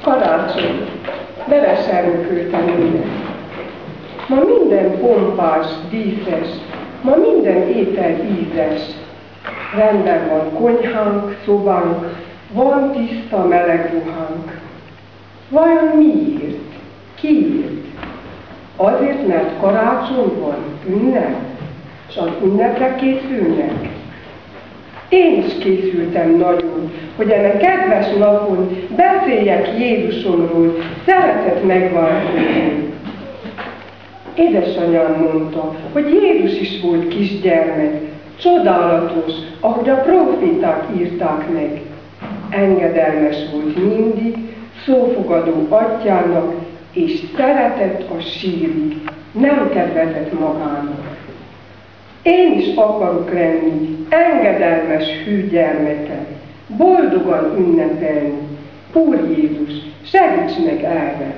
Karácsony, belesermökült a minden. Ma minden pompás, díszes, ma minden étel ízes. Rendben van konyhánk, szobánk, van tiszta, meleg ruhánk. Vajon miért? Kiért? Azért, mert karácsony van, ünnep, s az ünnepre készülnek. Én is készültem nagyon, hogy ennek kedves napon beszéljek Jézusomról, szeretett megváltóról. Édesanyám mondta, hogy Jézus is volt kisgyermek, csodálatos, ahogy a proféták írták meg. Engedelmes volt mindig, szófogadó atyának, és szeretett a sírig, nem kedvezett magának. Én is akarok lenni engedelmes hű gyermeke, boldogan ünnepelni. Úr Jézus, segíts meg erre!